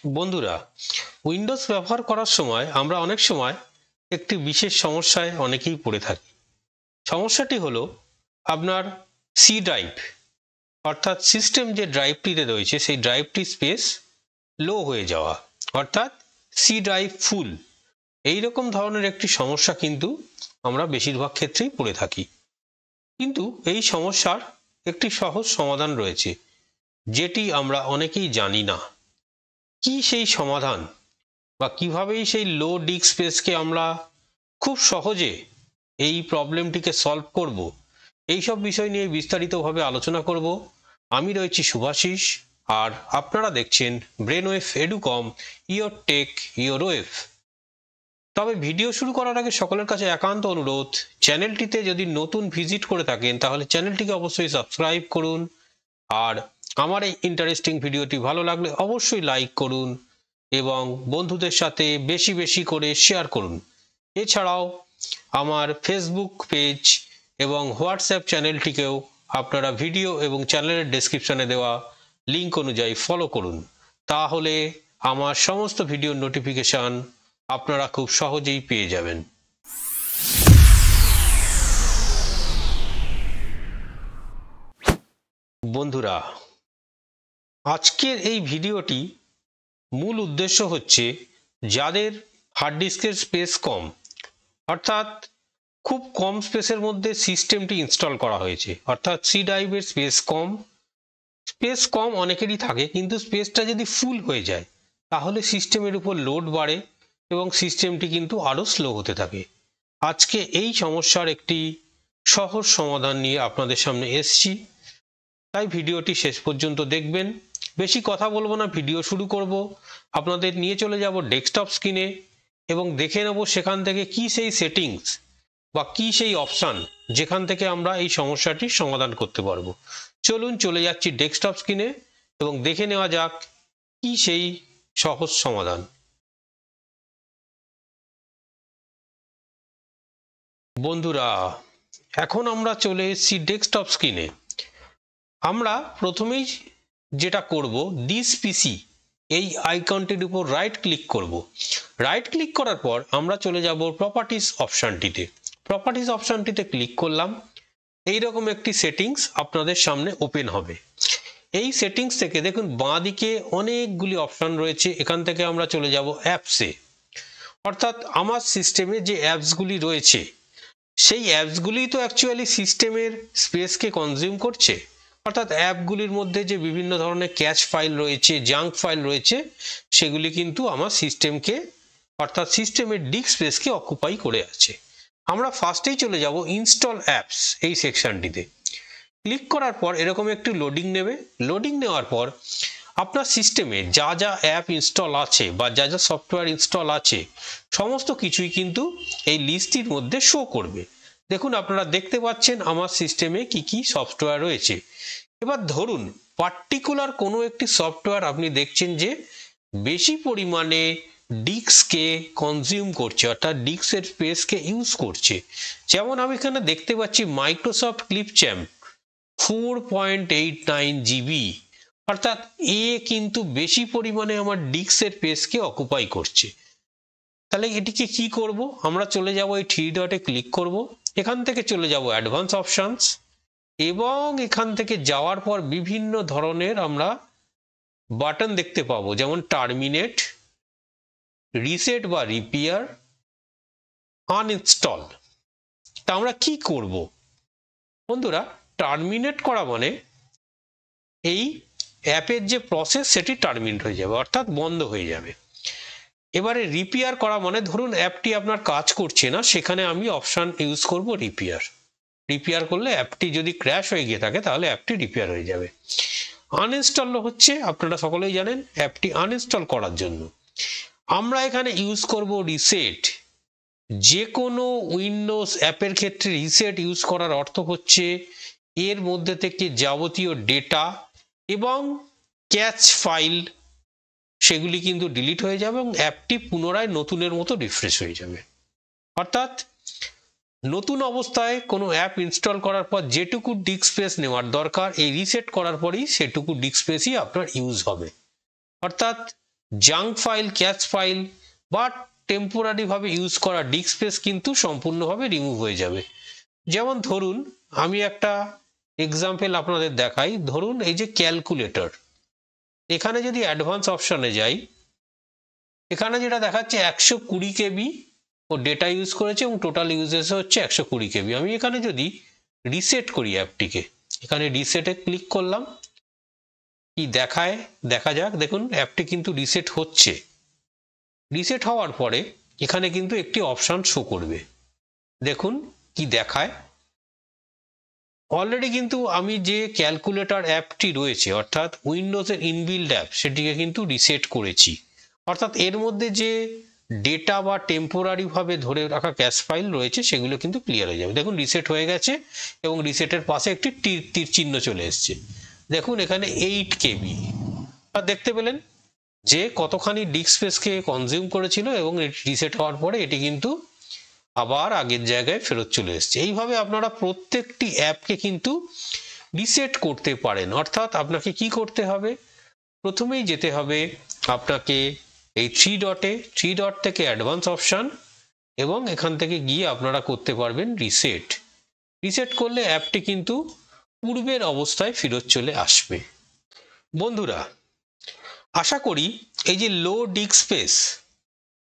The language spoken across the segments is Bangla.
বন্ধুরা, উইন্ডোজ ব্যবহার করার সময় আমরা অনেক সময় একটি বিশেষ সমস্যায় অনেকেই পড়ে থাকি। সমস্যাটি হলো আপনার সি ড্রাইভ, অর্থাৎ সিস্টেম যে ড্রাইভটিতে রয়েছে সেই ড্রাইভটির স্পেস লো হয়ে যাওয়া, অর্থাৎ সি ড্রাইভ ফুল। এইরকম ধরনের একটি সমস্যা কিন্তু আমরা বেশিরভাগ ক্ষেত্রেই পড়ে থাকি। কিন্তু এই সমস্যার একটি সহজ সমাধান রয়েছে, যেটি আমরা অনেকেই জানি না। কি সেই সমাধান বা কিভাবেই সেই লো ডিস্ক স্পেসকে আমরা খুব সহজে এই প্রবলেমটিকে সলভ করব, এইসব বিষয় নিয়ে বিস্তারিতভাবে আলোচনা করব। আমি রয়েছি শুভাশিস, আর আপনারা দেখছেন Brainwave Educom, your tech your wave. তবে ভিডিও শুরু করার আগে সকলের কাছে একান্ত অনুরোধ, চ্যানেলটিতে যদি নতুন ভিজিট করে থাকেন তাহলে চ্যানেলটিকে অবশ্যই সাবস্ক্রাইব করুন, আর আমার এই ইন্টারেস্টিং ভিডিওটি ভালো লাগলে অবশ্যই লাইক করুন এবং বন্ধুদের সাথে বেশি বেশি করে শেয়ার করুন। এছাড়াও আমার ফেসবুক পেজ এবং হোয়াটসঅ্যাপ চ্যানেলটিকেও আপনারা ভিডিও এবং চ্যানেলের ডেসক্রিপশনে দেওয়া লিঙ্ক অনুযায়ী ফলো করুন। তাহলে আমার সমস্ত ভিডিওর নোটিফিকেশান আপনারা খুব সহজেই পেয়ে যাবেন। বন্ধুরা, আজকের এই ভিডিওটি মূল উদ্দেশ্য হচ্ছে যাদের হার্ড ডিস্কের স্পেস কম, অর্থাৎ খুব কম স্পেসের মধ্যে সিস্টেমটি ইনস্টল করা হয়েছে, অর্থাৎ সি ড্রাইভের স্পেস কম অনেকেরই থাকে, কিন্তু স্পেসটা যদি ফুল হয়ে যায় তাহলে সিস্টেমের উপর লোড বাড়ে এবং সিস্টেমটি কিন্তু আরও স্লো হতে থাকে। আজকে এই সমস্যার একটি সহজ সমাধান নিয়ে আপনাদের সামনে এসেছি, তাই ভিডিওটি শেষ পর্যন্ত দেখবেন। বেশি কথা বলবো না, ভিডিও শুরু করব। আপনাদের নিয়ে চলে যাব ডেস্কটপ স্ক্রিনে এবং দেখে নেব সেখান থেকে কি সেই সেটিংস বা কি সেই অপশান যেখান থেকে আমরা এই সমস্যাটির সমাধান করতে পারবো। চলুন চলে যাচ্ছি ডেস্কটপ স্ক্রিনে এবং দেখে নেওয়া যাক কি সেই সহজ সমাধান। বন্ধুরা, এখন আমরা চলে এসেছি ডেস্কটপ স্ক্রিনে। আমরা প্রথমেই যেটা করব, দিস পিসি এই আইকনটির উপর রাইট ক্লিক করব। রাইট ক্লিক করার পর আমরা চলে যাব প্রপার্টিস অপশানটিতে। প্রপার্টিস অপশানটিতে ক্লিক করলাম। এইরকম একটি সেটিংস আপনাদের সামনে ওপেন হবে। এই সেটিংস থেকে দেখুন বাঁ দিকে অনেকগুলি অপশান রয়েছে। এখান থেকে আমরা চলে যাব অ্যাপসে, অর্থাৎ আমার সিস্টেমে যে অ্যাপসগুলি রয়েছে সেই অ্যাপসগুলি তো অ্যাকচুয়ালি সিস্টেমের স্পেসকে কনজিউম করছে, অর্থাৎ অ্যাপগুলির মধ্যে যে বিভিন্ন ধরনের ক্যাচ ফাইল রয়েছে, জাঙ্ক ফাইল রয়েছে, সেগুলি কিন্তু আমার সিস্টেমকে, অর্থাৎ সিস্টেমের ডিস্ক স্পেসকে অকুপাই করে আছে। আমরা ফার্স্টেই চলে যাব ইনস্টল অ্যাপস এই সেকশনটিতে। ক্লিক করার পর এরকম একটি লোডিং নেবে। লোডিং নেওয়ার পর আপনার সিস্টেমে যা যা অ্যাপ ইনস্টল আছে বা যা যা সফটওয়্যার ইনস্টল আছে সমস্ত কিছুই কিন্তু এই লিস্টটির মধ্যে শো করবে। দেখুন আপনারা দেখতে পাচ্ছেন আমার সিস্টেমে কি কি সফটওয়্যার রয়েছে। এবার ধরুন পার্টিকুলার কোনো একটি সফটওয়্যার আপনি দেখছেন যে বেশি পরিমাণে ডিস্ককে কনজিউম করছে, অর্থাৎ ডিস্কের স্পেসকে ইউজ করছে। যেমন আমি এখানে দেখতে পাচ্ছি মাইক্রোসফট ক্লিপচ্যাম্প 4.89 GB, অর্থাৎ এ কিন্তু বেশি পরিমাণে আমার ডিস্কের স্পেসকে অকুপাই করছে। তাহলে এটিকে কি করব, আমরা চলে যাব এই থ্রি ডটে ক্লিক করব। এখান থেকে চলে যাব অ্যাডভান্স অপশনস এবং এখান থেকে যাওয়ার পর বিভিন্ন ধরনের আমরা বাটন দেখতে পাবো, যেমন টার্মিনেট, রিসেট বা রিপেয়ার, আনইনস্টল। তা আমরা কি করব বন্ধুরা, টার্মিনেট করা মানে এই অ্যাপের যে প্রসেস সেটি টার্মিনেট হয়ে যাবে, অর্থাৎ বন্ধ হয়ে যাবে। এবারে রিপেয়ার করা মানে ধরুন অ্যাপটি আপনার কাজ করছে না, সেখানে আমি অপশান ইউজ করব রিপেয়ার। রিপেয়ার করলে অ্যাপটি যদি ক্র্যাশ হয়ে গিয়ে থাকে তাহলে অ্যাপটি রিপেয়ার হয়ে যাবে। আনইনস্টল হচ্ছে, আপনারা সকলেই জানেন, অ্যাপটি আনইনস্টল করার জন্য। আমরা এখানে ইউজ করব রিসেট। যে কোনো উইন্ডোজ অ্যাপের ক্ষেত্রে রিসেট ইউজ করার অর্থ হচ্ছে এর মধ্যে থেকে যাবতীয় ডেটা এবং ক্যাচ ফাইল সেগুলি কিন্তু ডিলিট হয়ে যাবে এবং অ্যাপটি পুনরায় নতুনের মতো রিফ্রেশ হয়ে যাবে। অর্থাৎ নতুন অবস্থায় কোনো অ্যাপ ইনস্টল করার পর যেটুকু ডিস্ক স্পেস নেওয়ার দরকার এই রিসেট করার পরেই সেটুকু ডিস্ক স্পেসই আপনার ইউজ হবে। অর্থাৎ জাঙ্ক ফাইল, ক্যাচ ফাইল বা টেম্পোরারি ভাবে ইউজ করা ডিস্ক স্পেস কিন্তু সম্পূর্ণভাবে রিমুভ হয়ে যাবে। যেমন ধরুন আমি একটা এক্সাম্পল আপনাদের দেখাই। ধরুন এই যে ক্যালকুলেটর, এখানে যদি অ্যাডভান্স অপশনে যাই, এখানে যেটা দেখাচ্ছে 120 কেবি ও ডেটা ইউজ করেছে এবং টোটাল ইউজেস হচ্ছে 120 কেবি। আমি এখানে যদি রিসেট করি অ্যাপটিকে, এখানে রিসেটে ক্লিক করলাম, কি দেখায় দেখা যাক। দেখুন অ্যাপটি কিন্তু রিসেট হচ্ছে। রিসেট হওয়ার পরে এখানে কিন্তু একটি অপশন শো করবে। দেখুন কি দেখায়, অলরেডি কিন্তু আমি যে ক্যালকুলেটর অ্যাপটি রয়েছে অর্থাৎ উইন্ডোজের ইনবিল্ড অ্যাপ, সেটিকে কিন্তু রিসেট করেছি। অর্থাৎ এর মধ্যে যে ডেটা বা টেম্পোরারি ভাবে ধরে রাখা ক্যাশ ফাইল রয়েছে সেগুলো কিন্তু ক্লিয়ার হয়ে যাবে। দেখুন রিসেট হয়ে গেছে এবং রিসেটের পাশে একটি তীর চিহ্ন চলে এসছে। দেখুন এখানে 8 কেবি, আর দেখতে পেলেন যে কতখানি ডিস্ক স্পেসকে কনজিউম করেছিল এবং রিসেট হওয়ার পরে এটি কিন্তু আবার আগের জায়গায় ফেরত চলে এসছে। এইভাবে আপনারা প্রত্যেকটি অ্যাপকে কিন্তু রিসেট করতে পারেন। অর্থাৎ আপনাকে কি করতে হবে, প্রথমেই যেতে হবে আপনাকে এই থ্রি ডট থেকে অ্যাডভান্স অপশন, এবং এখান থেকে গিয়ে আপনারা করতে পারবেন রিসেট। রিসেট করলে অ্যাপটি কিন্তু পূর্বের অবস্থায় ফেরত চলে আসবে। বন্ধুরা, আশা করি এই যে লো ডিস্ক স্পেস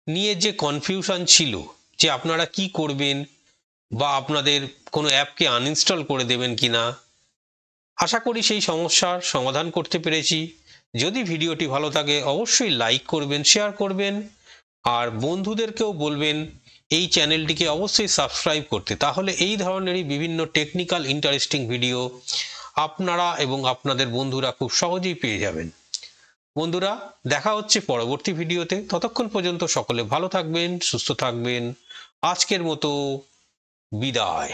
নিয়ে যে কনফিউশন ছিল যে আপনারা কি করবেন বা আপনাদের কোনো অ্যাপকে আনইনস্টল করে দেবেন কিনা, আশা করি সেই সমস্যার সমাধান করতে পেরেছি। যদি ভিডিওটি ভালো থাকে অবশ্যই লাইক করবেন, শেয়ার করবেন, আর বন্ধুদেরকেও বলবেন এই চ্যানেলটিকে অবশ্যই সাবস্ক্রাইব করতে। তাহলে এই ধরনেরই বিভিন্ন টেকনিক্যাল ইন্টারেস্টিং ভিডিও আপনারা এবং আপনাদের বন্ধুরা খুব সহজেই পেয়ে যাবেন। বন্ধুরা, দেখা হচ্ছে পরবর্তী ভিডিওতে। ততক্ষণ পর্যন্ত সকলে ভালো থাকবেন, সুস্থ থাকবেন। আজকের মতো বিদায়।